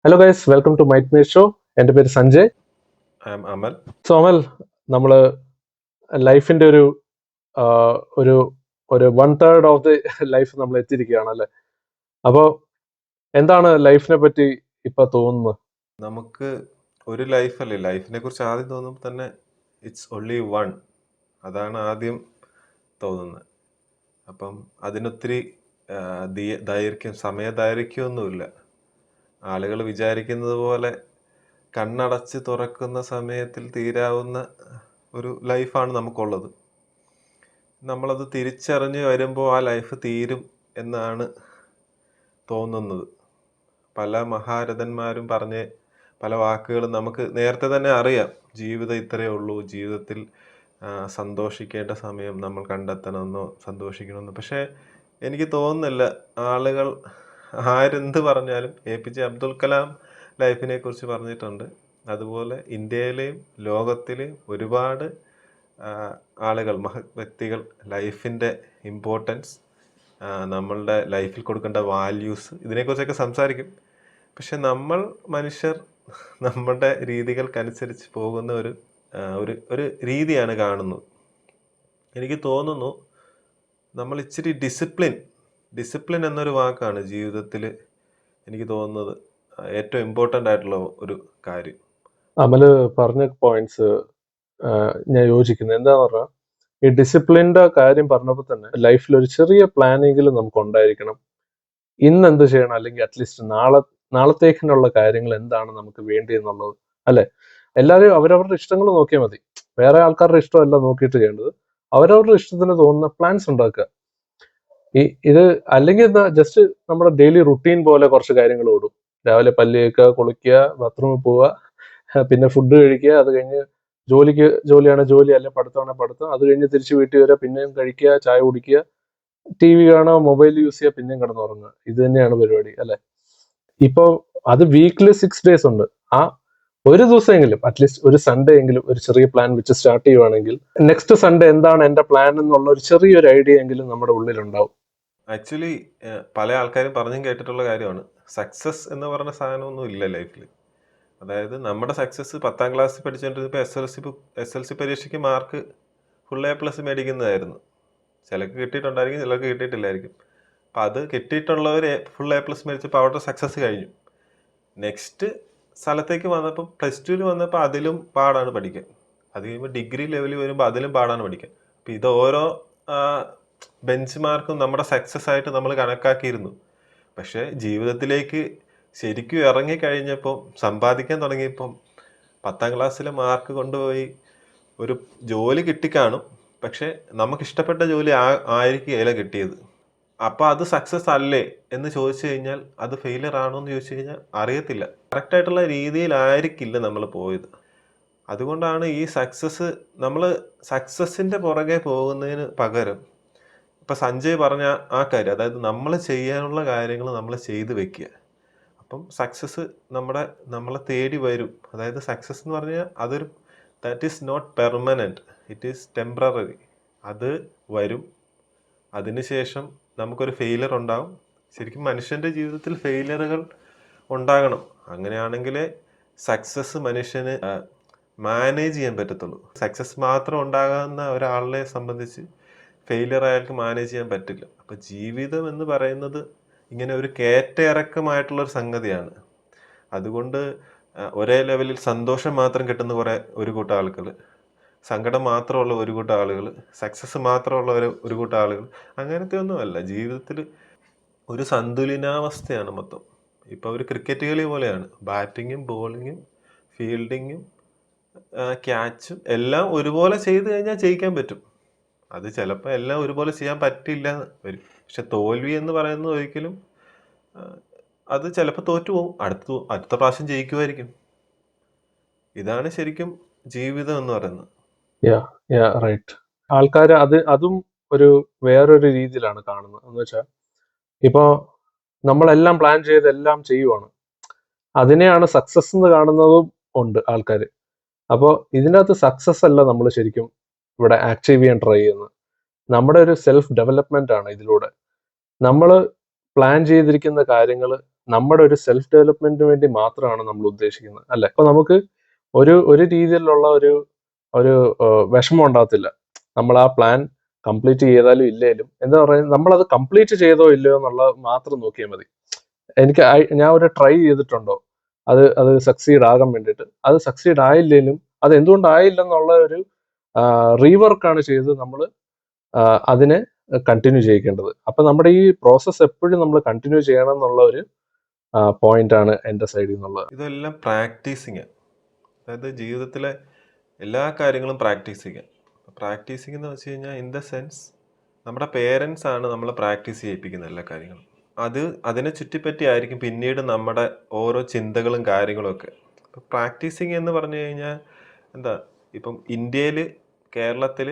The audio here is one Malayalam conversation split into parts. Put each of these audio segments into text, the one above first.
Hello guys, welcome to might me show. എൻ്റെ പേര് Sanjay. I am Amal. So Amal, നമ്മൾ ലൈഫിൻ്റെ ആ, ഒരു ഒരു 1/3 ഓഫ് ദി ലൈഫ് നമ്മൾ എത്തിയിരിക്കുകയാണ് അല്ലേ. അപ്പോൾ എന്താണ് ലൈഫിനെ പറ്റി ഇപ്പൊ തോന്നുന്നത്? നമുക്ക് ഒരു ലൈഫല്ലേ, ലൈഫിനെ കുറിച്ച് ആദ്യം തോന്നുമ്പോൾ തന്നെ ഇറ്റ്സ് ഒൺലി വൺ, അതാണ് ആദ്യം തോന്നുന്നത്. അപ്പം അതിനൊത്തിരി സമയദൈർഘ്യമൊന്നുമില്ല. ആളുകൾ വിചാരിക്കുന്നത് പോലെ കണ്ണടച്ച് തുറക്കുന്ന സമയത്തിൽ തീരാവുന്ന ഒരു ലൈഫാണ് നമുക്കുള്ളത്. നമ്മളത് തിരിച്ചറിഞ്ഞ് വരുമ്പോൾ ആ ലൈഫ് തീരും എന്നാണ് തോന്നുന്നത്. പല മഹാരഥന്മാരും പറഞ്ഞ പല വാക്കുകളും നമുക്ക് നേരത്തെ തന്നെ അറിയാം. ജീവിതം ഇത്രയേ ഉള്ളൂ, ജീവിതത്തിൽ സന്തോഷിക്കേണ്ട സമയം നമ്മൾ കണ്ടെത്തണമെന്നോ സന്തോഷിക്കണമെന്നോ. പക്ഷേ എനിക്ക് തോന്നുന്നില്ല, ആളുകൾ ആരെന്ത് പറഞ്ഞാലും APJ അബ്ദുൽ കലാം ലൈഫിനെ കുറിച്ച് പറഞ്ഞിട്ടുണ്ട്. അതുപോലെ ഇന്ത്യയിലെയും ലോകത്തിലെയും ഒരുപാട് ആളുകൾ, മഹത് വ്യക്തികൾ ലൈഫിൻ്റെ ഇമ്പോർട്ടൻസ്, നമ്മളുടെ ലൈഫിൽ കൊടുക്കേണ്ട വാല്യൂസ്, ഇതിനെക്കുറിച്ചൊക്കെ സംസാരിക്കും. പക്ഷെ നമ്മൾ മനുഷ്യർ നമ്മുടെ രീതികൾക്കനുസരിച്ച് പോകുന്ന ഒരു രീതിയാണ് കാണുന്നത്. എനിക്ക് തോന്നുന്നു നമ്മൾ ഇച്ചിരി ഡിസിപ്ലിൻ എന്നൊരു വാക്കാണ് ജീവിതത്തിൽ എനിക്ക് തോന്നുന്നത് ഏറ്റവും ഇമ്പോർട്ടൻ്റ് ആയിട്ടുള്ള ഒരു കാര്യം. അമല് പറഞ്ഞ പോയിന്റ്സ് ഞാൻ യോജിക്കുന്നു. എന്താന്ന് പറഞ്ഞാൽ, ഈ ഡിസിപ്ലിൻ്റെ കാര്യം പറഞ്ഞപ്പോൾ തന്നെ ലൈഫിൽ ഒരു ചെറിയ പ്ലാനെങ്കിലും നമുക്ക് ഉണ്ടായിരിക്കണം. ഇന്ന് എന്ത് ചെയ്യണം, അല്ലെങ്കിൽ അറ്റ്ലീസ്റ്റ് നാളത്തേക്കിനുള്ള കാര്യങ്ങൾ എന്താണ് നമുക്ക് വേണ്ടി എന്നുള്ളത് അല്ലെ. എല്ലാവരും അവരവരുടെ ഇഷ്ടങ്ങൾ നോക്കിയാൽ മതി. വേറെ ആൾക്കാരുടെ ഇഷ്ടമല്ല നോക്കിയിട്ട് ചെയ്യേണ്ടത്. അവരവരുടെ ഇഷ്ടത്തിന് തോന്നുന്ന പ്ലാൻസ് ഉണ്ടാക്കുക. ഇത് അല്ലെങ്കിൽ എന്താ, ജസ്റ്റ് നമ്മുടെ ഡെയിലി റുട്ടീൻ പോലെ കുറച്ച് കാര്യങ്ങൾ ഓടും. രാവിലെ പല്ല് തേക്കുക, കുളിക്കുക, ബാത്റൂമിൽ പോവുക, പിന്നെ ഫുഡ് കഴിക്കുക, അത് കഴിഞ്ഞ് ജോലിയാണ് ജോലി, അല്ലെങ്കിൽ പഠിത്തമാണ് പഠിത്തം, അത് കഴിഞ്ഞ് തിരിച്ച് വീട്ടിൽ വരിക, പിന്നെയും കഴിക്കുക, ചായ കുടിക്കുക, TV കാണുക, മൊബൈൽ യൂസ് ചെയ്യുക, പിന്നെയും കിടന്നുറങ്ങുക. ഇത് തന്നെയാണ് പരിപാടി അല്ലെ. ഇപ്പൊ അത് വീക്കിലി 6 days ഉണ്ട്. ആ ഒരു ദിവസമെങ്കിലും, അറ്റ്ലീസ്റ്റ് ഒരു സൺഡേ എങ്കിലും ഒരു ചെറിയ പ്ലാൻ വെച്ച് സ്റ്റാർട്ട് ചെയ്യുവാണെങ്കിൽ നെക്സ്റ്റ് സൺഡേ എന്താണ് എന്റെ പ്ലാൻ എന്നുള്ള ഒരു ചെറിയൊരു ഐഡിയ എങ്കിലും നമ്മുടെ ഉള്ളിലുണ്ടാവും. ആക്ച്വലി പല ആൾക്കാരും പറഞ്ഞും കേട്ടിട്ടുള്ള കാര്യമാണ്, സക്സസ് എന്ന് പറഞ്ഞ സാധനമൊന്നും ഇല്ല ലൈഫിൽ. അതായത് നമ്മുടെ സക്സസ് 10ാം ക്ലാസ്സിൽ പഠിച്ചുകൊണ്ടിരുന്നപ്പോൾ SLC പരീക്ഷയ്ക്ക് മാർക്ക് ഫുൾ A+ മേടിക്കുന്നതായിരുന്നു. ചിലർക്ക് കിട്ടിയിട്ടുണ്ടായിരിക്കും, ചിലർക്ക് കിട്ടിയിട്ടില്ലായിരിക്കും. അപ്പം അത് കിട്ടിയിട്ടുള്ളവർ ഫുൾ A+ മേടിച്ചപ്പോൾ അവരുടെ സക്സസ് കഴിഞ്ഞു. നെക്സ്റ്റ് സ്ഥലത്തേക്ക് വന്നപ്പോൾ +2 വന്നപ്പോൾ അതിലും പാടാണ് പഠിക്കാൻ. അത് കഴിയുമ്പോൾ ഡിഗ്രി ലെവലിൽ വരുമ്പോൾ അതിലും പാടാണ് പഠിക്കാൻ. അപ്പം ഇത് ഓരോ ബെഞ്ച് മാർക്കും നമ്മുടെ സക്സസ് ആയിട്ട് നമ്മൾ കണക്കാക്കിയിരുന്നു. പക്ഷേ ജീവിതത്തിലേക്ക് ശരിക്കും ഇറങ്ങിക്കഴിഞ്ഞപ്പം, സമ്പാദിക്കാൻ തുടങ്ങിയപ്പം 10ാം ക്ലാസ്സിലെ മാർക്ക് കൊണ്ടുപോയി ഒരു ജോലി കിട്ടിക്കാണും. പക്ഷേ നമുക്കിഷ്ടപ്പെട്ട ജോലി ആയിരിക്കുകയില്ല കിട്ടിയത്. അപ്പോൾ അത് സക്സസ് അല്ലേ എന്ന് ചോദിച്ചു കഴിഞ്ഞാൽ, അത് ഫെയിലിയർ ആണോ എന്ന് ചോദിച്ചു കഴിഞ്ഞാൽ അറിയത്തില്ല. കറക്റ്റായിട്ടുള്ള രീതിയിലായിരിക്കില്ല നമ്മൾ പോയത്. അതുകൊണ്ടാണ് ഈ നമ്മൾ സക്സസിൻ്റെ പുറകെ പോകുന്നതിന് പകരം, ഇപ്പം സഞ്ജയ് പറഞ്ഞ ആ കാര്യം, അതായത് നമ്മൾ ചെയ്യാനുള്ള കാര്യങ്ങൾ നമ്മൾ ചെയ്ത് വെക്കുക. അപ്പം സക്സസ് നമ്മളെ തേടി വരും. അതായത് സക്സസ് എന്ന് പറഞ്ഞാൽ that is not permanent, it is temporary. അത് വരും. അതിനുശേഷം നമുക്കൊരു ഫെയിലിയർ ഉണ്ടാകും. ശരിക്കും മനുഷ്യൻ്റെ ജീവിതത്തിൽ ഫെയിലിയറുകൾ ഉണ്ടാകണം. അങ്ങനെയാണെങ്കിലേ സക്സസ് മനുഷ്യന് മാനേജ് ചെയ്യാൻ പറ്റത്തുള്ളൂ. സക്സസ് മാത്രം ഉണ്ടാകുന്ന ഒരാളിനെ സംബന്ധിച്ച് ഫെയിലിയർ അയാൾക്ക് മാനേജ് ചെയ്യാൻ പറ്റില്ല. അപ്പം ജീവിതം എന്ന് പറയുന്നത് ഇങ്ങനെ ഒരു കയറ്റയിറക്കമായിട്ടുള്ളൊരു സംഗതിയാണ്. അതുകൊണ്ട് ഒരേ ലെവലിൽ സന്തോഷം മാത്രം കിട്ടുന്ന ഒരു കൂട്ടം ആളുകൾ, സങ്കടം മാത്രമുള്ള ഒരു കൂട്ടം ആളുകൾ, സക്സസ് മാത്രമുള്ള ഒരു കൂട്ടം ആളുകൾ, അങ്ങനത്തെ ഒന്നുമല്ല. ജീവിതത്തിൽ ഒരു സന്തുലിതാവസ്ഥയാണ് മൊത്തം. ഇപ്പോൾ ഒരു ക്രിക്കറ്റ് കളി പോലെയാണ്. ബാറ്റിങ്ങും ബോളിങ്ങും ഫീൽഡിങ്ങും ക്യാച്ചും എല്ലാം ഒരുപോലെ ചെയ്ത് കഴിഞ്ഞാൽ ജയിക്കാൻ പറ്റും. അത് ചിലപ്പോൾ എല്ലാം ഒരുപോലെ ചെയ്യാൻ പറ്റില്ല വരും. പക്ഷെ തോൽവി എന്ന് പറയുന്നത് ഒരിക്കലും, അത് ചിലപ്പോൾ തോറ്റു പോകും, അടുത്ത പ്രാവശ്യം ജയിക്കുമായിരിക്കും. ഇതാണ് ശരിക്കും ജീവിതം എന്ന് പറയുന്നത്. റൈറ്റ്. ആൾക്കാർ അതും വേറൊരു രീതിയിലാണ് കാണുന്നത്. എന്ന് വെച്ചാൽ, ഇപ്പോൾ നമ്മളെല്ലാം പ്ലാൻ ചെയ്ത് എല്ലാം ചെയ്യുവാണ്, അതിനെയാണ് സക്സസ് എന്ന് കാണുന്നതും ഉണ്ട് ആൾക്കാർ. അപ്പോൾ ഇതിനകത്ത് സക്സസ് അല്ല നമ്മൾ ശരിക്കും ഇവിടെ അച്ചീവ് ചെയ്യാൻ ട്രൈ ചെയ്യുന്നത്. നമ്മുടെ ഒരു സെൽഫ് ഡെവലപ്മെന്റ് ആണ് ഇതിലൂടെ. നമ്മൾ പ്ലാൻ ചെയ്തിരിക്കുന്ന കാര്യങ്ങൾ നമ്മുടെ ഒരു സെൽഫ് ഡെവലപ്മെന്റിന് വേണ്ടി മാത്രമാണ് നമ്മൾ ഉദ്ദേശിക്കുന്നത് അല്ലെ? അപ്പൊ നമുക്ക് ഒരു രീതിയിലുള്ള ഒരു വിഷമം ഉണ്ടാകത്തില്ല. നമ്മൾ ആ പ്ലാൻ കംപ്ലീറ്റ് ചെയ്താലും ഇല്ലേലും എന്താ പറയുക, നമ്മളത് കംപ്ലീറ്റ് ചെയ്തോ ഇല്ലയോ എന്നുള്ളത് മാത്രം നോക്കിയാൽ മതി. ഞാൻ ഒരു ട്രൈ ചെയ്തിട്ടുണ്ടോ, അത് സക്സീഡ് ആകാൻ വേണ്ടിയിട്ട്. അത് സക്സീഡ് ആയില്ലേലും അത് എന്തുകൊണ്ടായില്ലെന്നുള്ള ഒരു റീവർക്കാണ് ചെയ്ത് നമ്മൾ അതിനെ കണ്ടിന്യൂ ചെയ്യിക്കേണ്ടത്. അപ്പൊ നമ്മുടെ ഈ പ്രോസസ്സ് എപ്പോഴും നമ്മൾ കണ്ടിന്യൂ ചെയ്യണം എന്നുള്ള ഒരു പോയിന്റ് ആണ് എൻ്റെ സൈഡിൽ നിന്നുള്ളത്. ഇതെല്ലാം പ്രാക്ടീസിങ്, അതായത് ജീവിതത്തിലെ എല്ലാ കാര്യങ്ങളും പ്രാക്ടീസിങ്. പ്രാക്ടീസിങ് എന്ന് വെച്ച് കഴിഞ്ഞാൽ ഇൻ ദ സെൻസ് നമ്മുടെ പേരൻസ് ആണ് നമ്മളെ പ്രാക്ടീസ് ചെയ്യിപ്പിക്കുന്ന എല്ലാ കാര്യങ്ങളും. അതിനെ ചുറ്റിപ്പറ്റി ആയിരിക്കും പിന്നീട് നമ്മുടെ ഓരോ ചിന്തകളും കാര്യങ്ങളും ഒക്കെ. ഇപ്പം പ്രാക്ടീസിങ് എന്ന് പറഞ്ഞു കഴിഞ്ഞാൽ എന്താ, ഇപ്പം ഇന്ത്യയിൽ കേരളത്തിൽ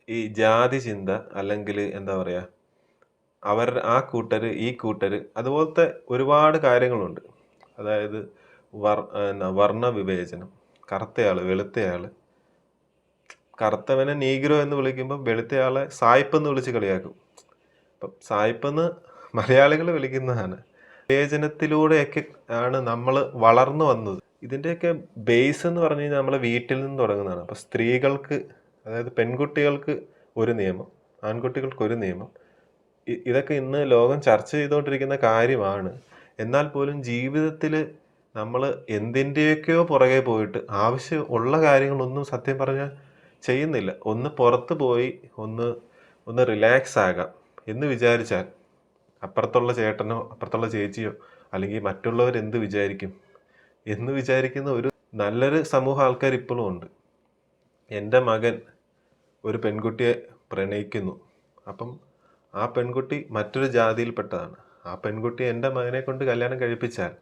ഈ ജാതി ചിന്ത അല്ലെങ്കിൽ എന്താ പറയുക, ആ കൂട്ടർ ഈ കൂട്ടർ അതുപോലത്തെ ഒരുപാട് കാര്യങ്ങളുണ്ട്. അതായത് വർണ്ണ വിവേചനം, കറുത്തയാൾ വെളുത്തയാൾ, കറുത്തവനെ നീഗ്രോ എന്ന് വിളിക്കുമ്പോൾ വെളുത്തയാളെ സായിപ്പ് എന്ന് വിളിച്ച് കളിയാക്കും. അപ്പം സായിപ്പെന്ന് മലയാളികൾ വിളിക്കുന്നതാണ്. വിവേചനത്തിലൂടെയൊക്കെ ആണ് നമ്മൾ വളർന്നു വന്നത്. ഇതിൻ്റെയൊക്കെ ബേസ് എന്ന് പറഞ്ഞു കഴിഞ്ഞാൽ നമ്മളെ വീട്ടിൽ നിന്ന് തുടങ്ങുന്നതാണ്. അപ്പോൾ സ്ത്രീകൾക്ക്, അതായത് പെൺകുട്ടികൾക്ക് ഒരു നിയമം, ആൺകുട്ടികൾക്ക് ഒരു നിയമം, ഇതൊക്കെ ഇന്ന് ലോകം ചർച്ച ചെയ്തുകൊണ്ടിരിക്കുന്ന കാര്യമാണ്. എന്നാൽ പോലും ജീവിതത്തിൽ നമ്മൾ എന്തിൻ്റെയൊക്കെയോ പുറകെ പോയിട്ട് ആവശ്യമുള്ള കാര്യങ്ങളൊന്നും സത്യം പറഞ്ഞാൽ ചെയ്യുന്നില്ല. ഒന്ന് പുറത്ത് പോയി ഒന്ന് റിലാക്സ് ആകാം എന്ന് വിചാരിച്ചാൽ അപ്പുറത്തുള്ള ചേട്ടനോ അപ്പുറത്തുള്ള ചേച്ചിയോ അല്ലെങ്കിൽ മറ്റുള്ളവർ എന്ത് വിചാരിക്കും എന്ന് വിചാരിക്കുന്ന ഒരു നല്ലൊരു സമൂഹം ആൾക്കാർ ഇപ്പോഴും ഉണ്ട്. എൻ്റെ മകൻ ഒരു പെൺകുട്ടിയെ പ്രണയിക്കുന്നു, അപ്പം ആ പെൺകുട്ടി മറ്റൊരു ജാതിയിൽപ്പെട്ടതാണ്. ആ പെൺകുട്ടി എൻ്റെ മകനെ കൊണ്ട് കല്യാണം കഴിപ്പിച്ചാൽ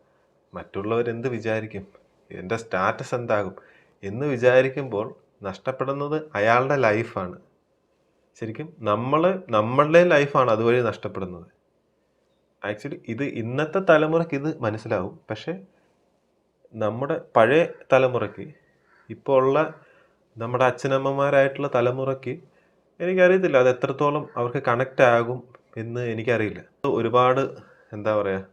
മറ്റുള്ളവരെന്ത് വിചാരിക്കും, എൻ്റെ സ്റ്റാറ്റസ് എന്താകും എന്ന് നഷ്ടപ്പെടുന്നത് അയാളുടെ ലൈഫാണ്. ശരിക്കും നമ്മളുടെ ലൈഫാണ് അതുവഴി നഷ്ടപ്പെടുന്നത്. ആക്ച്വലി ഇത് ഇന്നത്തെ തലമുറയ്ക്ക് ഇത് മനസ്സിലാവും, പക്ഷേ നമ്മുടെ പഴയ തലമുറയ്ക്ക്, ഇപ്പോൾ ഉള്ള നമ്മുടെ അച്ഛനമ്മമാരായിട്ടുള്ള തലമുറയ്ക്ക് എനിക്കറിയത്തില്ല അത് എത്രത്തോളം അവർക്ക് കണക്റ്റ് ആകും എന്ന് എനിക്കറിയില്ല. ഒരുപാട് എന്താ പറയുക,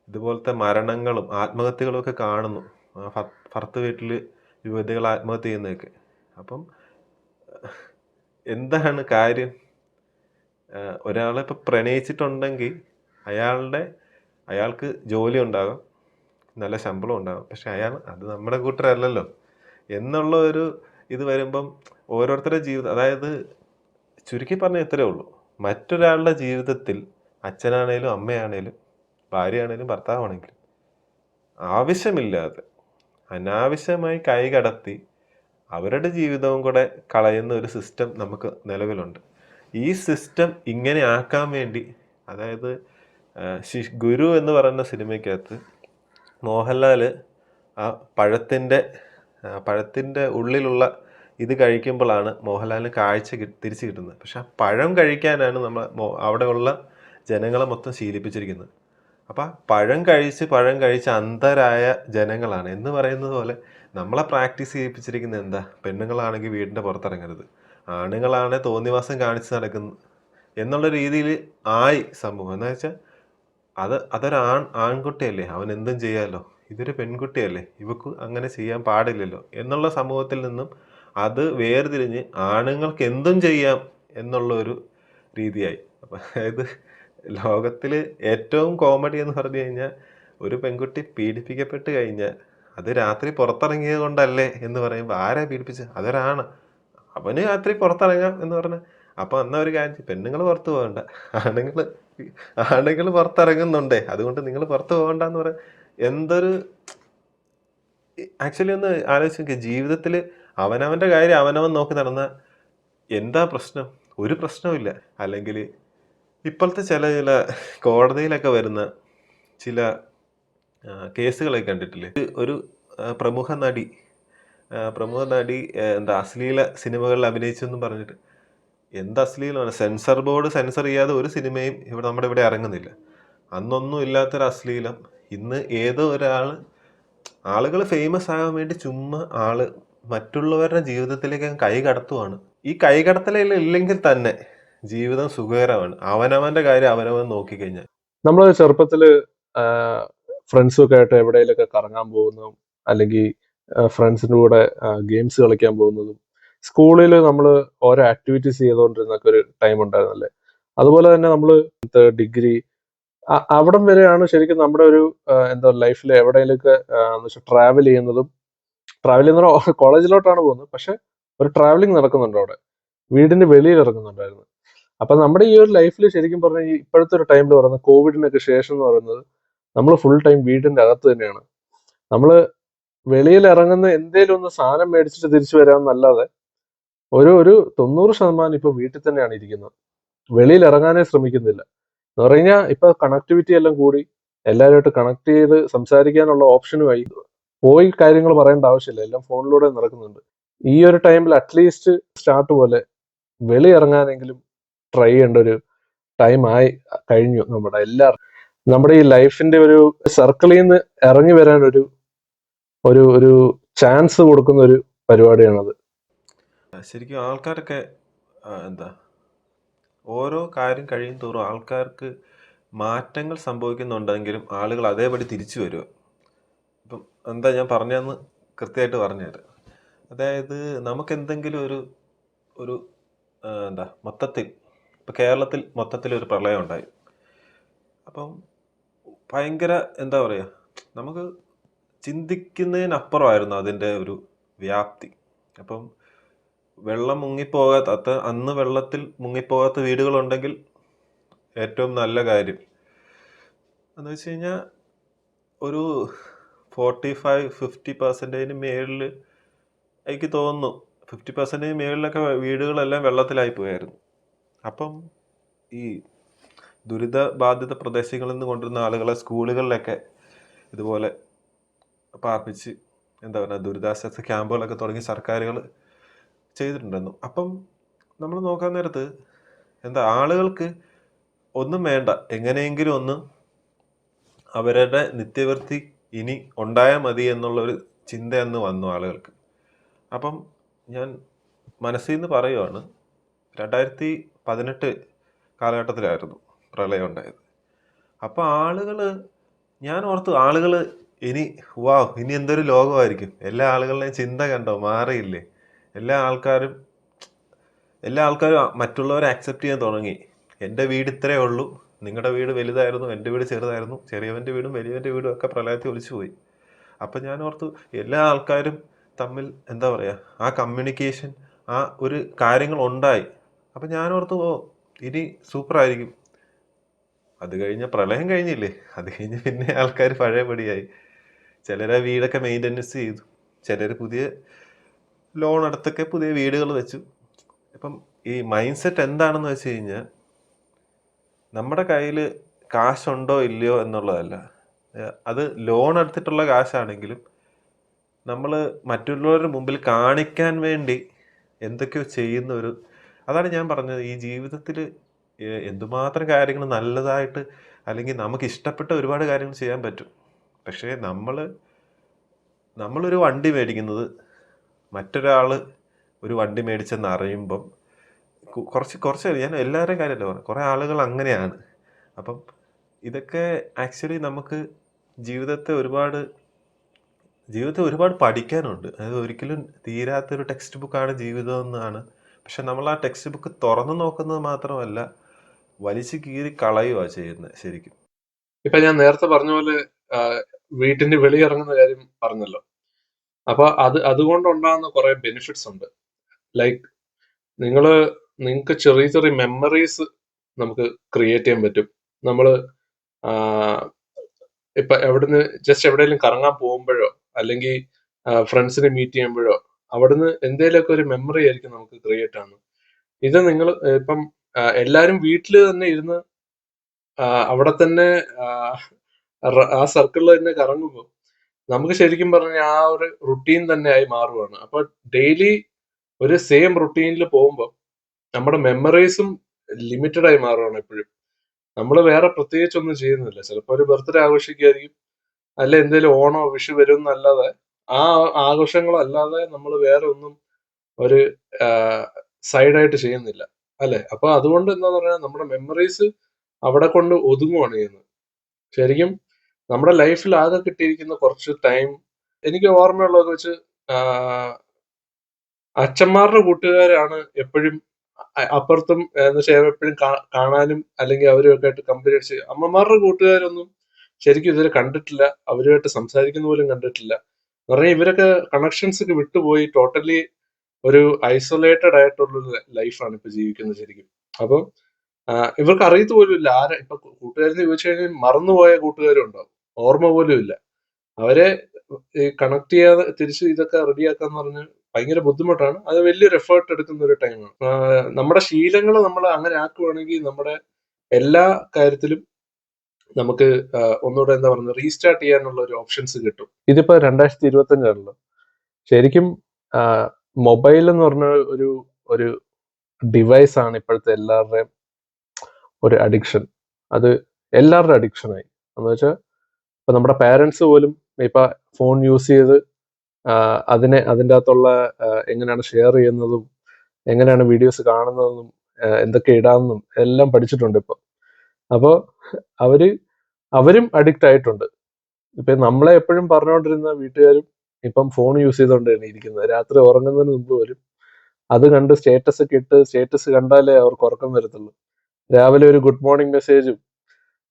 ഇതുപോലത്തെ മരണങ്ങളും ആത്മഹത്യകളും ഒക്കെ കാണുന്നു. ഭർത്ത് വീട്ടിൽ യുവതികൾ ആത്മഹത്യ ചെയ്യുന്നതൊക്കെ. അപ്പം എന്താണ് കാര്യം? ഒരാളെ ഇപ്പം പ്രണയിച്ചിട്ടുണ്ടെങ്കിൽ അയാൾക്ക് ജോലി ഉണ്ടാകും, നല്ല ശമ്പളം ഉണ്ടാകും, പക്ഷെ അത് നമ്മുടെ കൂട്ടരല്ലല്ലോ എന്നുള്ള ഒരു ഇത് വരുമ്പം ഓരോരുത്തരുടെ ജീവിതം, അതായത് ചുരുക്കി പറഞ്ഞാൽ ഇത്രയേ ഉള്ളൂ, മറ്റൊരാളുടെ ജീവിതത്തിൽ അച്ഛനാണേലും അമ്മയാണേലും ഭാര്യയാണേലും ഭർത്താവാണെങ്കിലും ആവശ്യമില്ലാതെ അനാവശ്യമായി കൈകടത്തി അവരുടെ ജീവിതവും കൂടെ കളയുന്ന ഒരു സിസ്റ്റം നമുക്ക് നിലവിലുണ്ട്. ഈ സിസ്റ്റം ഇങ്ങനെ ആക്കാൻ വേണ്ടി, അതായത് ഗുരു എന്ന് പറയുന്ന സിനിമയ്ക്കകത്ത് മോഹൻലാൽ ആ പഴത്തിൻ്റെ ഉള്ളിലുള്ള ഇത് കഴിക്കുമ്പോഴാണ് മോഹൻലാലിന് കാഴ്ച തിരിച്ചു കിട്ടുന്നത്. പക്ഷെ ആ പഴം കഴിക്കാനാണ് അവിടെയുള്ള ജനങ്ങളെ മൊത്തം ശീലിപ്പിച്ചിരിക്കുന്നത്. അപ്പം പഴം കഴിച്ച് അന്ധരായ ജനങ്ങളാണ് എന്ന് പറയുന്നത് പോലെ നമ്മളെ പ്രാക്ടീസ് ചെയ്യിപ്പിച്ചിരിക്കുന്നത് എന്താ, പെണ്ണുങ്ങളാണെങ്കിൽ വീടിൻ്റെ പുറത്തിറങ്ങരുത്, ആണുങ്ങളാണ് തോന്നിവാസം കാണിച്ച് നടക്കുന്നു എന്നുള്ള രീതിയിൽ ആയി സമൂഹം. എന്ന് വെച്ചാൽ അതൊരു ആൺകുട്ടിയല്ലേ, അവൻ എന്തും ചെയ്യാമല്ലോ, ഇതൊരു പെൺകുട്ടിയല്ലേ, ഇവക്ക് അങ്ങനെ ചെയ്യാൻ പാടില്ലല്ലോ എന്നുള്ള സമൂഹത്തിൽ നിന്നും അത് വേർതിരിഞ്ഞ് ആണുങ്ങൾക്ക് എന്തും ചെയ്യാം എന്നുള്ള ഒരു രീതിയായി. അപ്പം അതായത് ലോകത്തിൽ ഏറ്റവും കോമഡി എന്ന് പറഞ്ഞു കഴിഞ്ഞാൽ, ഒരു പെൺകുട്ടി പീഡിപ്പിക്കപ്പെട്ട് കഴിഞ്ഞാൽ അത് രാത്രി പുറത്തിറങ്ങിയത് കൊണ്ടല്ലേ എന്ന് പറയുമ്പോൾ ആരാ പീഡിപ്പിച്ചത്? അതൊരാണ്, അവന് രാത്രി പുറത്തിറങ്ങാം എന്ന് പറഞ്ഞാൽ. അപ്പം എന്നാൽ ഒരു കാര്യം, പെണ്ണുങ്ങൾ പുറത്ത് പോകണ്ട, ആണുങ്ങൾ പുറത്തിറങ്ങുന്നുണ്ടേ അതുകൊണ്ട് നിങ്ങൾ പുറത്ത് പോകണ്ടെന്ന് പറയാം. എന്തൊരു ആക്ച്വലി ഒന്ന് ആലോചിച്ച് നോക്കിയ, ജീവിതത്തിൽ അവനവൻ്റെ കാര്യം അവനവൻ നോക്കി നടന്ന എന്താ പ്രശ്നം? ഒരു പ്രശ്നവുമില്ല. അല്ലെങ്കിൽ ഇപ്പോഴത്തെ ചില കോടതിയിലൊക്കെ വരുന്ന ചില കേസുകളൊക്കെ കണ്ടിട്ടില്ലേ? ഒരു പ്രമുഖ നടി എന്താ അശ്ലീല സിനിമകളിൽ അഭിനയിച്ചെന്നും പറഞ്ഞിട്ട്, എന്ത് അശ്ലീലമാണ്? സെൻസർ ബോർഡ് സെൻസർ ചെയ്യാതെ ഒരു സിനിമയും നമ്മുടെ ഇവിടെ ഇറങ്ങുന്നില്ല. അന്നൊന്നും ഇല്ലാത്തൊരു അശ്ലീലം ഇന്ന് ഏതോ ആളുകൾ ഫേമസ് ആകാൻ വേണ്ടി ചുമ്മാ മറ്റുള്ളവരുടെ ജീവിതത്തിലേക്ക് കൈ കടത്തുവാണ്. ഈ കൈ കടത്തലില്ലെങ്കിൽ തന്നെ ജീവിതം സുഖകരമാണ്, അവനവൻ്റെ കാര്യം അവനവൻ നോക്കിക്കഴിഞ്ഞാൽ. നമ്മൾ ചെറുപ്പത്തിൽ ഫ്രണ്ട്സും ഒക്കെ ആയിട്ട് എവിടെയെങ്കിലുമൊക്കെ കറങ്ങാൻ പോകുന്നതും അല്ലെങ്കിൽ ഫ്രണ്ട്സിൻ്റെ കൂടെ ഗെയിംസ് കളിക്കാൻ പോകുന്നതും സ്കൂളിൽ നമ്മൾ ഓരോ ആക്ടിവിറ്റീസ് ചെയ്തുകൊണ്ടിരുന്നൊക്കെ ഒരു ടൈം ഉണ്ടായിരുന്നല്ലേ. അതുപോലെ തന്നെ നമ്മൾ ഡിഗ്രി അവിടം വരെയാണ് ശരിക്കും നമ്മുടെ ഒരു എന്താ ലൈഫിൽ എവിടെയെങ്കിലുമൊക്കെ ട്രാവൽ ചെയ്യുന്നതും. ട്രാവൽ ചെയ്യുന്ന കോളേജിലോട്ടാണ് പോകുന്നത്, പക്ഷെ ഒരു ട്രാവലിംഗ് നടക്കുന്നുണ്ട് അവിടെ, വീടിന്റെ വെളിയിൽ ഇറങ്ങുന്നുണ്ടായിരുന്നു. അപ്പൊ നമ്മുടെ ഈ ഒരു ലൈഫിൽ ശരിക്കും പറഞ്ഞാൽ ഈ ഇപ്പോഴത്തെ ഒരു ടൈമിൽ പറയുന്നത് കോവിഡിനൊക്കെ ശേഷം എന്ന് പറയുന്നത് നമ്മൾ ഫുൾ ടൈം വീടിന്റെ അകത്ത് തന്നെയാണ്. നമ്മൾ വെളിയിൽ ഇറങ്ങുന്ന എന്തേലും ഒന്ന് സാധനം മേടിച്ചിട്ട് തിരിച്ചു വരാമെന്നല്ലാതെ ഒരു ഒരു 90% ഇപ്പൊ വീട്ടിൽ തന്നെയാണ് ഇരിക്കുന്നത്, വെളിയിൽ ഇറങ്ങാനേ ശ്രമിക്കുന്നില്ല. എന്ന് പറഞ്ഞാൽ ഇപ്പൊ കണക്ടിവിറ്റി എല്ലാം കൂടി എല്ലാവരുമായിട്ട് കണക്ട് ചെയ്ത് സംസാരിക്കാനുള്ള ഓപ്ഷനുമായി. പോയി കാര്യങ്ങൾ പറയേണ്ട ആവശ്യമില്ല, എല്ലാം ഫോണിലൂടെ നടക്കുന്നുണ്ട്. ഈ ഒരു ടൈമിൽ അറ്റ്ലീസ്റ്റ് സ്റ്റാർട്ട് പോലെ വെളി ഇറങ്ങാനെങ്കിലും ട്രൈ ചെയ്യേണ്ട ഒരു ടൈം ആയി കഴിഞ്ഞു നമ്മുടെ എല്ലാവരും. നമ്മുടെ ഈ ലൈഫിന്റെ ഒരു സർക്കിളിൽ നിന്ന് ഇറങ്ങി വരാൻ ഒരു ഒരു ഒരു ചാൻസ് കൊടുക്കുന്ന ഒരു പരിപാടിയാണത്. ശരിക്കും ആൾക്കാരൊക്കെ എന്താ ഓരോ കാര്യം കഴിയും തോറും ആൾക്കാർക്ക് മാറ്റങ്ങൾ സംഭവിക്കുന്നുണ്ടെങ്കിലും ആളുകൾ അതേപടി തിരിച്ചു വരിക. ഇപ്പം എന്താ ഞാൻ പറഞ്ഞതെന്ന് കൃത്യമായിട്ട് പറഞ്ഞുതരാം. അതായത് നമുക്ക് എന്തെങ്കിലും ഒരു ഒരു എന്താ മൊത്തത്തിൽ ഇപ്പം കേരളത്തിൽ മൊത്തത്തിൽ ഒരു പ്രളയം ഉണ്ടായി. അപ്പം ഭയങ്കര എന്താ പറയുക, നമുക്ക് ചിന്തിക്കുന്നതിനപ്പുറമായിരുന്നു അതിൻ്റെ ഒരു വ്യാപ്തി. അപ്പം വെള്ളം മുങ്ങിപ്പോകാത്ത അന്ന് വെള്ളത്തിൽ മുങ്ങിപ്പോകാത്ത വീടുകളുണ്ടെങ്കിൽ ഏറ്റവും നല്ല കാര്യം എന്ന് വെച്ച് കഴിഞ്ഞാൽ ഒരു 45-50% മേളിൽ എനിക്ക് തോന്നുന്നു 50% മേളിലൊക്കെ വീടുകളെല്ലാം വെള്ളത്തിലായി പോയായിരുന്നു. അപ്പം ഈ ദുരിത ബാധിത പ്രദേശങ്ങളിൽ നിന്ന് കൊണ്ടുവരുന്ന ആളുകളെ സ്കൂളുകളിലൊക്കെ ഇതുപോലെ പാർപ്പിച്ച് എന്താ പറയുക ദുരിതാശ്വാസ ക്യാമ്പുകളൊക്കെ തുടങ്ങി സർക്കാരുകൾ ചെയ്തിട്ടുണ്ടെന്നു. അപ്പം നമ്മൾ നോക്കാൻ നേരത്ത് എന്താ ആളുകൾക്ക് ഒന്നും വേണ്ട, എങ്ങനെയെങ്കിലും ഒന്ന് അവരുടെ നിത്യവൃത്തി ഇനി ഉണ്ടായാൽ മതി എന്നുള്ളൊരു ചിന്ത അന്ന് വന്നു ആളുകൾക്ക്. അപ്പം ഞാൻ മനസ്സിൽ നിന്ന് പറയുവാണ്, 2018 കാലഘട്ടത്തിലായിരുന്നു പ്രളയം ഉണ്ടായത്. അപ്പോൾ ഞാൻ ഓർത്തു ആളുകൾ ഇനി ഇനി എന്തൊരു ലോകമായിരിക്കും, എല്ലാ ആളുകളുടെയും ചിന്ത കണ്ടോ മാറിയില്ലേ. എല്ലാ ആൾക്കാരും മറ്റുള്ളവരെ അക്സെപ്റ്റ് ചെയ്യാൻ തുടങ്ങി. എൻ്റെ വീട് ഇത്രയേ ഉള്ളൂ, നിങ്ങളുടെ വീട് വലുതായിരുന്നു, എൻ്റെ വീട് ചെറുതായിരുന്നു, ചെറിയവൻ്റെ വീടും വലിയവൻ്റെ വീടും ഒക്കെ പ്രളയത്തിൽ ഒലിച്ചു പോയി. അപ്പം ഞാൻ ഓർത്തു എല്ലാ ആൾക്കാരും തമ്മിൽ എന്താ പറയുക ആ കമ്മ്യൂണിക്കേഷൻ ആ ഒരു കാര്യങ്ങൾ ഉണ്ടായി. അപ്പം ഞാൻ ഓർത്തു ഇനി സൂപ്പറായിരിക്കും. അത് കഴിഞ്ഞ പ്രളയം കഴിഞ്ഞില്ലേ, അത് കഴിഞ്ഞ് പിന്നെ ആൾക്കാർ പഴയപടിയായി. ചിലരെ വീടൊക്കെ മെയിൻ്റനൻസ് ചെയ്തു, ചിലർ പുതിയ ലോൺ എടുത്തൊക്കെ പുതിയ വീടുകൾ വെച്ചു. ഇപ്പം ഈ മൈൻഡ് സെറ്റ് എന്താണെന്ന് വെച്ച് കഴിഞ്ഞാൽ നമ്മുടെ കയ്യിൽ കാശുണ്ടോ ഇല്ലയോ എന്നുള്ളതല്ല, അത് ലോൺ എടുത്തിട്ടുള്ള കാശാണെങ്കിലും നമ്മൾ മറ്റുള്ളവരുടെ മുമ്പിൽ കാണിക്കാൻ വേണ്ടി എന്തൊക്കെയോ ചെയ്യുന്ന അതാണ് ഞാൻ പറഞ്ഞത്. ഈ ജീവിതത്തിൽ എന്തുമാത്രം കാര്യങ്ങൾ നല്ലതായിട്ട് അല്ലെങ്കിൽ നമുക്ക് ഇഷ്ടപ്പെട്ട ഒരുപാട് കാര്യങ്ങൾ ചെയ്യാൻ പറ്റും. പക്ഷേ നമ്മളൊരു വണ്ടി മേടിക്കുന്നത് മറ്റൊരാൾ ഒരു വണ്ടി മേടിച്ചെന്ന് അറിയുമ്പം കുറച്ച് ഞാൻ എല്ലാവരുടെയും കാര്യമല്ല പറഞ്ഞു, കുറേ ആളുകൾ അങ്ങനെയാണ്. അപ്പം ഇതൊക്കെ ആക്ച്വലി നമുക്ക് ജീവിതത്തെ ഒരുപാട് പഠിക്കാനുണ്ട്. അതായത് ഒരിക്കലും തീരാത്തൊരു ടെക്സ്റ്റ് ബുക്കാണ് ജീവിതം എന്നാണ്. പക്ഷെ നമ്മൾ ആ ടെക്സ്റ്റ് ബുക്ക് തുറന്നു നോക്കുന്നത് മാത്രമല്ല, വലിച്ചു കീറി കളയുക ചെയ്യുന്നത് ശരിക്കും. ഇപ്പൊ ഞാൻ നേരത്തെ പറഞ്ഞ പോലെ വീട്ടിന്റെ വെളി ഇറങ്ങുന്ന കാര്യം പറഞ്ഞല്ലോ. അപ്പൊ അതുകൊണ്ടുണ്ടാകുന്ന കുറെ ബെനിഫിറ്റ്സ് ഉണ്ട്. ലൈക്ക് നിങ്ങൾക്ക് ചെറിയ ചെറിയ മെമ്മറീസ് നമുക്ക് ക്രിയേറ്റ് ചെയ്യാൻ പറ്റും. നമ്മള് ഇപ്പൊ ജസ്റ്റ് എവിടെയെങ്കിലും കറങ്ങാൻ പോകുമ്പോഴോ അല്ലെങ്കിൽ ഫ്രണ്ട്സിനെ മീറ്റ് ചെയ്യുമ്പോഴോ അവിടുന്ന് എന്തെങ്കിലുമൊക്കെ ഒരു മെമ്മറി ആയിരിക്കും നമുക്ക് ക്രിയേറ്റ് ആവുന്നത്. ഇത് നിങ്ങൾ ഇപ്പം എല്ലാരും വീട്ടിൽ തന്നെ ഇരുന്ന് അവിടെ തന്നെ ആ സർക്കിളിൽ തന്നെ കറങ്ങുമ്പോൾ നമുക്ക് ശരിക്കും പറഞ്ഞ ആ ഒരു റുട്ടീൻ തന്നെ ആയി മാറുകയാണ്. അപ്പൊ ഡെയിലി ഒരു സെയിം റുട്ടീനിൽ പോകുമ്പോൾ നമ്മുടെ മെമ്മറീസും ലിമിറ്റഡ് ആയി മാറുകയാണ് എപ്പോഴും. നമ്മൾ വേറെ പ്രത്യേകിച്ച് ഒന്നും ചെയ്യുന്നില്ല. ചിലപ്പോൾ ഒരു ബർത്ത്ഡേ ആഘോഷിക്കുമായിരിക്കും, അല്ലെ എന്തെങ്കിലും ഓണോ വിഷു വരും എന്നല്ലാതെ ആ ആഘോഷങ്ങളോ അല്ലാതെ നമ്മൾ വേറെ ഒന്നും ഒരു സൈഡായിട്ട് ചെയ്യുന്നില്ല, അല്ലെ? അപ്പൊ അതുകൊണ്ട് എന്താന്ന് പറഞ്ഞാൽ നമ്മുടെ മെമ്മറീസ് അവിടെ കൊണ്ട് ഒതുങ്ങുവാണ് ചെയ്യുന്നത്. ശരിക്കും നമ്മുടെ ലൈഫിൽ ആകെ കിട്ടിയിരിക്കുന്ന കുറച്ച് ടൈം എനിക്ക് ഓർമ്മയുള്ളത് വെച്ച് അച്ഛന്മാരുടെ കൂട്ടുകാരാണ് എപ്പോഴും അപ്പുറത്തും എന്ന് വെച്ചാൽ എപ്പോഴും കാണാനും അല്ലെങ്കിൽ അവരുമൊക്കെ ആയിട്ട് കമ്പനി അടിച്ച് അമ്മമാരുടെ കൂട്ടുകാരൊന്നും ശരിക്കും ഇതുവരെ കണ്ടിട്ടില്ല, അവരുമായിട്ട് സംസാരിക്കുന്ന പോലും കണ്ടിട്ടില്ല. എന്ന് പറഞ്ഞാൽ ഇവരൊക്കെ കണക്ഷൻസ് ഒക്കെ വിട്ടുപോയി ടോട്ടലി ഒരു ഐസൊലേറ്റഡ് ആയിട്ടുള്ള ലൈഫാണ് ഇപ്പൊ ജീവിക്കുന്നത് ശരിക്കും. അപ്പം ഇവർക്ക് അറിയത്ത് പോലും ഇല്ല ആരെ ഇപ്പൊ കൂട്ടുകാരെന്ന് ചോദിച്ചു കഴിഞ്ഞാൽ മറന്നുപോയ കൂട്ടുകാരും ഉണ്ടാവും, ഓർമ്മ പോലും ഇല്ല. അവരെ കണക്ട് ചെയ്യാതെ തിരിച്ച് ഇതൊക്കെ റെഡിയാക്കാന്ന് പറഞ്ഞാൽ ഭയങ്കര ബുദ്ധിമുട്ടാണ്. അത് വലിയൊരു എഫേർട്ട് എടുക്കുന്ന ഒരു ടൈമാണ്. നമ്മുടെ ശീലങ്ങൾ നമ്മൾ അങ്ങനെ ആക്കുവാണെങ്കിൽ നമ്മുടെ എല്ലാ കാര്യത്തിലും നമുക്ക് ഒന്നുകൂടെ എന്താ പറയുന്നത് റീസ്റ്റാർട്ട് ചെയ്യാനുള്ള ഒരു ഓപ്ഷൻസ് കിട്ടും. ഇതിപ്പോ 2025ആണല്ലോ. ശരിക്കും മൊബൈൽ എന്ന് പറഞ്ഞ ഒരു ഒരു ഡിവൈസ് ആണ് ഇപ്പോഴത്തെ എല്ലാവരുടെയും ഒരു അഡിക്ഷൻ. അത് എല്ലാവരുടെ അഡിക്ഷനായി എന്ന് വെച്ചാൽ ഇപ്പൊ നമ്മുടെ പാരൻസ് പോലും ഇപ്പൊ ഫോൺ യൂസ് ചെയ്ത് അതിൻ്റെ അകത്തുള്ള എങ്ങനെയാണ് ഷെയർ ചെയ്യുന്നതും എങ്ങനെയാണ് വീഡിയോസ് കാണുന്നതെന്നും എന്തൊക്കെ ഇടാമെന്നും എല്ലാം പഠിച്ചിട്ടുണ്ട് ഇപ്പൊ. അപ്പോൾ അവരും അഡിക്റ്റ് ആയിട്ടുണ്ട്. ഇപ്പൊ നമ്മളെ എപ്പോഴും പറഞ്ഞുകൊണ്ടിരുന്ന വീട്ടുകാരും ഇപ്പം ഫോൺ യൂസ് ചെയ്തുകൊണ്ടാണ് ഇരിക്കുന്നത്. രാത്രി ഉറങ്ങുന്നതിന് മുമ്പ് വരും അത് കണ്ട് സ്റ്റേറ്റസ് ഒക്കെ ഇട്ട് സ്റ്റേറ്റസ് കണ്ടാലേ അവർക്ക് ഉറക്കം വരത്തുള്ളൂ. രാവിലെ ഒരു ഗുഡ് മോർണിംഗ് മെസ്സേജും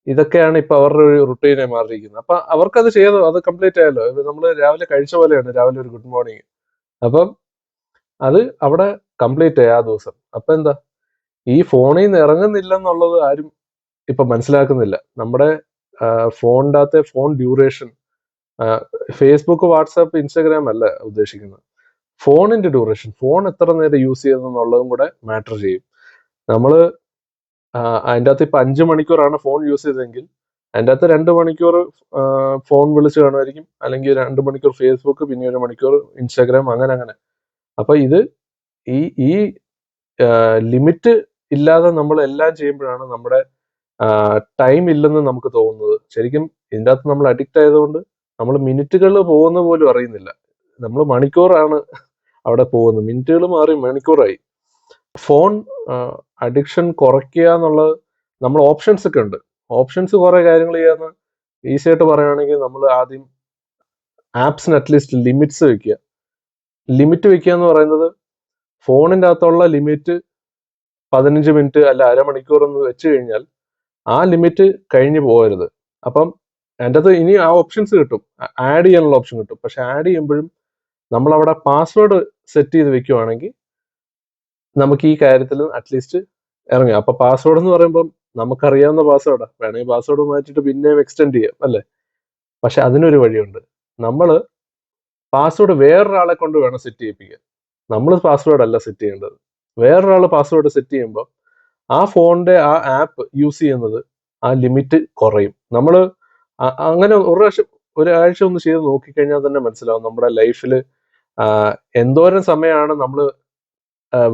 ഇതൊക്കെയാണ് ഇപ്പൊ അവരുടെ ഒരു റുട്ടീനായി മാറിയിരിക്കുന്നത്. അപ്പൊ അവർക്കത് ചെയ്തോ, അത് കംപ്ലീറ്റ് ആയല്ലോ. ഇത് നമ്മൾ രാവിലെ കഴിച്ച പോലെയാണ് രാവിലെ ഒരു ഗുഡ് മോർണിംഗ്. അപ്പം അത് അവിടെ കംപ്ലീറ്റ് ആയി ആ ദിവസം. അപ്പൊ എന്താ ഈ ഫോണിൽ നിന്ന് ഇറങ്ങുന്നില്ല എന്നുള്ളത് ആരും ഇപ്പൊ മനസ്സിലാക്കുന്നില്ല. നമ്മുടെ ഫോണിൻ്റെ അകത്തെ phone duration Facebook, WhatsApp, Instagram അല്ല ഉദ്ദേശിക്കുന്നത്. ഫോണിന്റെ ഡ്യൂറേഷൻ, ഫോൺ എത്ര നേരം യൂസ് ചെയ്യുന്നതും കൂടെ മാറ്റർ ചെയ്യും. നമ്മള് അതിൻ്റെ അകത്ത് ഇപ്പൊ 5 മണിക്കൂറാണ് ഫോൺ യൂസ് ചെയ്തതെങ്കിൽ അതിൻ്റെ അകത്ത് 2 മണിക്കൂർ ഫോൺ വിളിച്ച് കാണുമായിരിക്കും, അല്ലെങ്കിൽ 2 മണിക്കൂർ ഫേസ്ബുക്ക്, പിന്നെ 1 മണിക്കൂർ ഇൻസ്റ്റാഗ്രാം, അങ്ങനെ. അപ്പൊ ഇത് ഈ ലിമിറ്റ് ഇല്ലാതെ നമ്മൾ എല്ലാം ചെയ്യുമ്പോഴാണ് നമ്മുടെ ടൈം ഇല്ലെന്ന് നമുക്ക് തോന്നുന്നത്. ശരിക്കും ഇതിൻ്റെ അകത്ത് നമ്മൾ അഡിക്റ്റ് ആയതുകൊണ്ട് നമ്മൾ മിനിറ്റുകൾ പോകുന്ന പോലും അറിയുന്നില്ല. നമ്മൾ മണിക്കൂറാണ് അവിടെ പോകുന്നത്, മിനിറ്റുകൾ മാറി മണിക്കൂറായി. ഫോൺ അഡിക്ഷൻ കുറയ്ക്കുക എന്നുള്ളത് നമ്മൾ ഓപ്ഷൻസ് ഒക്കെ ഉണ്ട്. ഓപ്ഷൻസ് കുറെ കാര്യങ്ങൾ ചെയ്യാന്ന് ഈസി ആയിട്ട് പറയുകയാണെങ്കിൽ നമ്മൾ ആദ്യം ആപ്സിന് അറ്റ്ലീസ്റ്റ് ലിമിറ്റ്സ് വെക്കുക. ലിമിറ്റ് വെക്കുക എന്ന് പറയുന്നത് ഫോണിൻ്റെ അകത്തുള്ള ലിമിറ്റ് 15 മിനിറ്റ് അല്ല അരമണിക്കൂർ എന്ന് വെച്ച് കഴിഞ്ഞാൽ ആ ലിമിറ്റ് കഴിഞ്ഞു പോകരുത്. അപ്പം എൻ്റെ അത് ഇനി ആ ഓപ്ഷൻസ് കിട്ടും, ആഡ് ചെയ്യാനുള്ള ഓപ്ഷൻ കിട്ടും. പക്ഷെ ആഡ് ചെയ്യുമ്പോഴും നമ്മൾ അവിടെ പാസ്വേഡ് സെറ്റ് ചെയ്ത് വെക്കുവാണെങ്കിൽ നമുക്ക് ഈ കാര്യത്തിൽ അറ്റ്ലീസ്റ്റ് ഇറങ്ങുക. അപ്പൊ പാസ്വേഡ് എന്ന് പറയുമ്പോൾ നമുക്കറിയാവുന്ന പാസ്വേഡാ, വേണമെങ്കിൽ പാസ്വേഡ് മാറ്റിയിട്ട് പിന്നെയും എക്സ്റ്റെൻഡ് ചെയ്യാം അല്ലേ. പക്ഷെ അതിനൊരു വഴിയുണ്ട്. നമ്മൾ പാസ്വേഡ് വേറൊരാളെ കൊണ്ട് വേണം സെറ്റ് ചെയ്യിപ്പിക്കാൻ. നമ്മൾ പാസ്വേഡ് അല്ല സെറ്റ് ചെയ്യേണ്ടത്. വേറൊരാൾ പാസ്വേഡ് സെറ്റ് ചെയ്യുമ്പോൾ ആ ഫോണിന്റെ ആ ആപ്പ് യൂസ് ചെയ്യുന്നത് ആ ലിമിറ്റ് കുറയും. നമ്മൾ അങ്ങനെ ഒരാഴ്ച ഒന്ന് ചെയ്ത് നോക്കിക്കഴിഞ്ഞാൽ തന്നെ മനസ്സിലാവും നമ്മുടെ ലൈഫിൽ എന്തോരം സമയമാണ് നമ്മൾ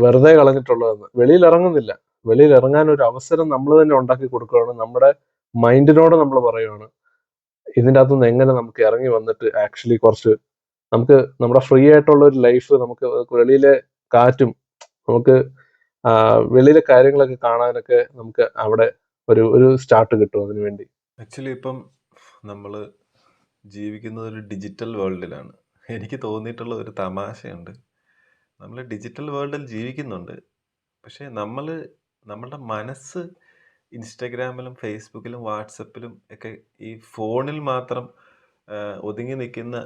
വെറുതെ കളഞ്ഞിട്ടുള്ളതെന്ന്. വെളിയിൽ ഇറങ്ങുന്നില്ല. വെളിയിൽ ഇറങ്ങാൻ ഒരു അവസരം നമ്മൾ തന്നെ ഉണ്ടാക്കി കൊടുക്കുകയാണ്. നമ്മുടെ മൈൻഡിനോട് നമ്മൾ പറയുകയാണ് ഇതിൻ്റെ അകത്തുനിന്ന് എങ്ങനെ നമുക്ക് ഇറങ്ങി വന്നിട്ട് ആക്ച്വലി കുറച്ച് നമുക്ക് നമ്മുടെ ഫ്രീ ആയിട്ടുള്ള ഒരു ലൈഫ്, നമുക്ക് വെളിയിലെ കാറ്റും നമുക്ക് വെളിയിലെ കാര്യങ്ങളൊക്കെ കാണാനൊക്കെ നമുക്ക് അവിടെ ഒരു സ്റ്റാർട്ട് കിട്ടും അതിനു വേണ്ടി. ആക്ച്വലി ഇപ്പം നമ്മൾ ജീവിക്കുന്നത് ഒരു ഡിജിറ്റൽ വേൾഡിലാണ്. എനിക്ക് തോന്നിയിട്ടുള്ള ഒരു തമാശയുണ്ട്. നമ്മൾ ഡിജിറ്റൽ വേൾഡിൽ ജീവിക്കുന്നുണ്ട്, പക്ഷേ നമ്മളുടെ മനസ്സ് ഇൻസ്റ്റഗ്രാമിലും ഫേസ്ബുക്കിലും വാട്സപ്പിലും ഒക്കെ ഈ ഫോണിൽ മാത്രം ഒതുങ്ങി നിൽക്കുന്ന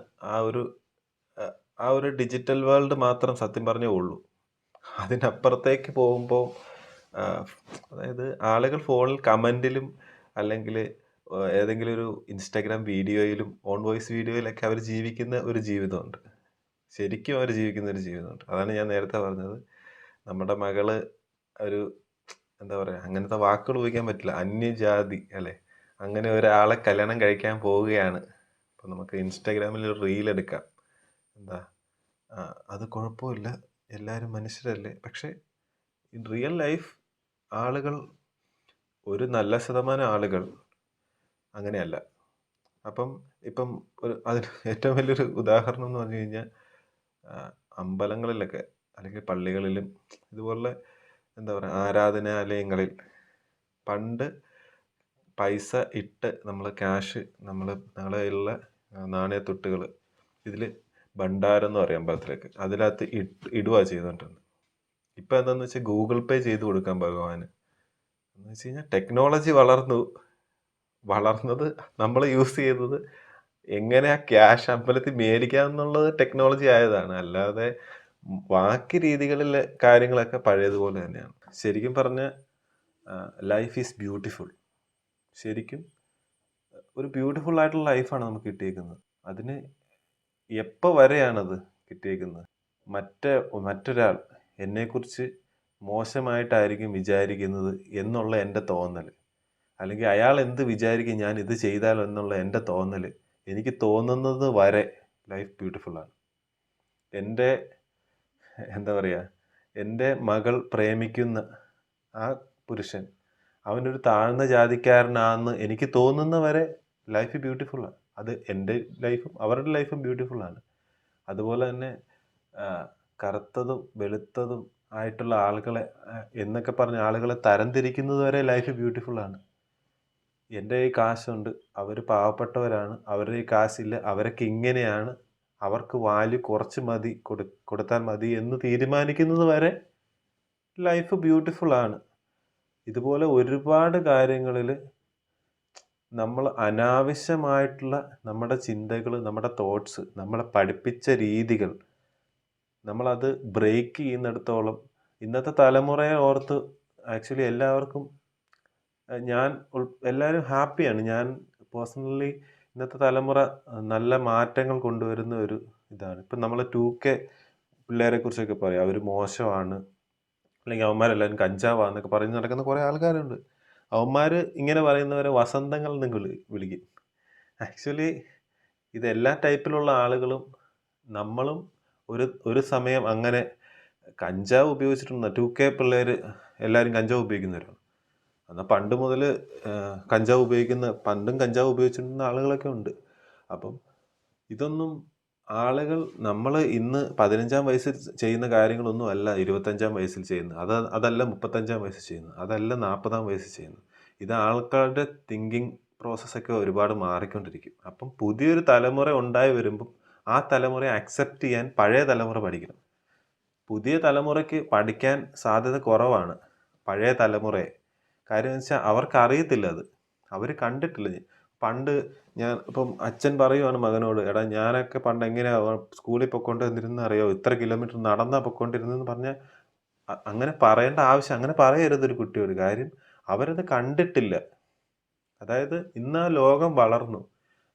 ആ ഒരു ഡിജിറ്റൽ വേൾഡ് മാത്രം സത്യം പറഞ്ഞേ ഉള്ളൂ. അതിനപ്പുറത്തേക്ക് പോകുമ്പോൾ അതായത് ആളുകൾ ഫോണിൽ കമൻറ്റിലും അല്ലെങ്കിൽ ഏതെങ്കിലും ഒരു ഇൻസ്റ്റാഗ്രാം വീഡിയോയിലും ഓൺ വോയിസ് വീഡിയോയിലൊക്കെ അവർ ജീവിക്കുന്ന ഒരു ജീവിതമുണ്ട്. ശരിക്കും അവർ ജീവിക്കുന്ന ഒരു ജീവിതമുണ്ട്. അതാണ് ഞാൻ നേരത്തെ പറഞ്ഞത്. നമ്മുടെ മകള് ഒരു എന്താ പറയുക, അങ്ങനത്തെ വാക്കുകൾ ഉപയോഗിക്കാൻ പറ്റില്ല, അന്യജാതി അല്ലേ, അങ്ങനെ ഒരാളെ കല്യാണം കഴിക്കാൻ പോവുകയാണ്. അപ്പം നമുക്ക് ഇൻസ്റ്റാഗ്രാമിൽ ഒരു റീൽ എടുക്കാം. എന്താ അത് കുഴപ്പമില്ല, എല്ലാവരും മനുഷ്യരല്ലേ. പക്ഷേ ഇൻ റിയൽ ലൈഫ് ആളുകൾ, ഒരു നല്ല ശതമാനം ആളുകൾ അങ്ങനെയല്ല. അപ്പം ഇപ്പം അതിന് ഏറ്റവും വലിയൊരു ഉദാഹരണം എന്ന് പറഞ്ഞു കഴിഞ്ഞാൽ അമ്പലങ്ങളിലൊക്കെ അല്ലെങ്കിൽ പള്ളികളിലും ഇതുപോലെ എന്താ പറയുക ആരാധനാലയങ്ങളിൽ പണ്ട് പൈസ ഇട്ട് നമ്മൾ ക്യാഷ് ഞങ്ങളുടെ കയ്യിലുള്ള നാണയത്തുട്ടുകൾ ഇതിൽ ഭണ്ഡാരം എന്ന് പറയും അമ്പലത്തിലേക്ക്, അതിനകത്ത് ഇടുക ചെയ്തുകൊണ്ടിരുന്നത്. ഇപ്പം എന്താണെന്ന് വെച്ചാൽ ഗൂഗിൾ പേ ചെയ്ത് കൊടുക്കാൻ ഭഗവാന്. എന്ന് വെച്ച് കഴിഞ്ഞാൽ ടെക്നോളജി വളർന്നത് നമ്മൾ യൂസ് ചെയ്തത് എങ്ങനെയാ ക്യാഷ് അമ്പലത്തിൽ മേടിക്കാം എന്നുള്ളത് ടെക്നോളജി ആയതാണ്. അല്ലാതെ ബാക്കി രീതികളിലെ കാര്യങ്ങളൊക്കെ പഴയതുപോലെ തന്നെയാണ്. ശരിക്കും പറഞ്ഞ ലൈഫ് ഈസ് ബ്യൂട്ടിഫുൾ. ശരിക്കും ഒരു ബ്യൂട്ടിഫുൾ ആയിട്ടുള്ള ലൈഫാണ് നമുക്ക് കിട്ടിയേക്കുന്നത്. അതിന് എപ്പോൾ വരെയാണത് കിട്ടിയേക്കുന്നത്? മറ്റൊരാൾ എന്നെക്കുറിച്ച് മോശമായിട്ടായിരിക്കും വിചാരിക്കുന്നത് എന്നുള്ള എൻ്റെ തോന്നൽ, അല്ലെങ്കിൽ അയാൾ എന്ത് വിചാരിക്കും ഞാൻ ഇത് ചെയ്താലോ എന്നുള്ള എൻ്റെ തോന്നൽ, എനിക്ക് തോന്നുന്നത് വരെ ലൈഫ് ബ്യൂട്ടിഫുള്ളാണ്. എൻ്റെ എന്താ പറയുക, എൻ്റെ മകൾ പ്രേമിക്കുന്ന ആ പുരുഷൻ അവനൊരു താഴ്ന്ന ജാതിക്കാരനാണെന്ന് എനിക്ക് തോന്നുന്ന വരെ ലൈഫ് ബ്യൂട്ടിഫുള്ളാണ്. അത് എൻ്റെ ലൈഫും അവരുടെ ലൈഫും ബ്യൂട്ടിഫുള്ളാണ്. അതുപോലെ തന്നെ കറുത്തതും വെളുത്തതും ആയിട്ടുള്ള ആളുകളെ എന്നൊക്കെ പറഞ്ഞ ആളുകളെ തരംതിരിക്കുന്നത് വരെ ലൈഫ് ബ്യൂട്ടിഫുള്ളാണ്. എൻ്റെ ഈ കാശുണ്ട്, അവർ പാവപ്പെട്ടവരാണ്, അവരുടെ ഈ കാശില്ല, അവരൊക്കെ ഇങ്ങനെയാണ്, അവർക്ക് വാല്യൂ കുറച്ച് മതി, കൊടുത്താൽ മതി എന്ന് തീരുമാനിക്കുന്നത് വരെ ലൈഫ് ബ്യൂട്ടിഫുള്ളാണ്. ഇതുപോലെ ഒരുപാട് കാര്യങ്ങളിൽ നമ്മൾ അനാവശ്യമായിട്ടുള്ള നമ്മുടെ ചിന്തകൾ, നമ്മുടെ തോട്ട്സ്, നമ്മളെ പഠിപ്പിച്ച രീതികൾ നമ്മളത് ബ്രേക്ക് ചെയ്യുന്നിടത്തോളം ഇന്നത്തെ തലമുറയെ ഓർത്ത് ആക്ച്വലി എല്ലാവർക്കും എല്ലാവരും ഹാപ്പിയാണ്. ഞാൻ പേഴ്സണലി ഇന്നത്തെ തലമുറ നല്ല മാറ്റങ്ങൾ കൊണ്ടുവരുന്ന ഒരു ഇതാണ്. ഇപ്പം നമ്മൾ 2K പിള്ളേരെ കുറിച്ചൊക്കെ പറയും, അവർ മോശമാണ്, അല്ലെങ്കിൽ അവന്മാരെല്ലാവരും കഞ്ചാവാന്നൊക്കെ പറഞ്ഞ് നടക്കുന്ന കുറേ ആൾക്കാരുണ്ട്. അവന്മാർ ഇങ്ങനെ പറയുന്നവരെ വസന്തങ്ങൾ എന്ന് വിളിക്കും. ആക്ച്വലി ഇതെല്ലാ ടൈപ്പിലുള്ള ആളുകളും നമ്മളും ഒരു സമയം അങ്ങനെ കഞ്ചാവ് ഉപയോഗിച്ചിട്ടുണ്ട്. 2K പിള്ളേർ എല്ലാവരും കഞ്ചാവ് ഉപയോഗിക്കുന്നവരാണ്. എന്നാൽ പണ്ട് മുതൽ പണ്ടും കഞ്ചാവ് ഉപയോഗിച്ചിരുന്ന ആളുകളൊക്കെ ഉണ്ട്. അപ്പം ഇതൊന്നും ആളുകൾ നമ്മൾ ഇന്ന് 15-ാം വയസ്സിൽ ചെയ്യുന്ന കാര്യങ്ങളൊന്നും അല്ല 25-ാം വയസ്സിൽ ചെയ്യുന്നത്. അതല്ല 35-ാം വയസ്സിൽ ചെയ്യുന്നത്, അതല്ല 40-ാം വയസ്സിൽ ചെയ്യുന്നത്. ഇത് ആൾക്കാരുടെ തിങ്കിങ് പ്രോസസ്സൊക്കെ ഒരുപാട് മാറിക്കൊണ്ടിരിക്കും. അപ്പം പുതിയൊരു തലമുറ ഉണ്ടായി വരുമ്പം ആ തലമുറയെ അക്സെപ്റ്റ് ചെയ്യാൻ പഴയ തലമുറ പഠിക്കണം. പുതിയ തലമുറയ്ക്ക് പഠിക്കാൻ സാധ്യത കുറവാണ് പഴയ തലമുറയെ. കാര്യം എന്ന് വെച്ചാൽ അവർക്കറിയത്തില്ല, അവർ കണ്ടിട്ടില്ല. പണ്ട് ഇപ്പം അച്ഛൻ പറയുവാണ് മകനോട്, എടാ ഞാനൊക്കെ പണ്ട് എങ്ങനെയാണ് സ്കൂളിൽ പൊയ്ക്കൊണ്ടിരുന്ന അറിയോ, ഇത്ര കിലോമീറ്റർ നടന്നാ പൊയ്ക്കൊണ്ടിരുന്നെന്ന് പറഞ്ഞാൽ അങ്ങനെ പറയേണ്ട ആവശ്യം, അങ്ങനെ പറയരുത് ഒരു കുട്ടിയോട്. കാര്യം അവരത് കണ്ടിട്ടില്ല. അതായത് ഇന്ന് ആ ലോകം വളർന്നു,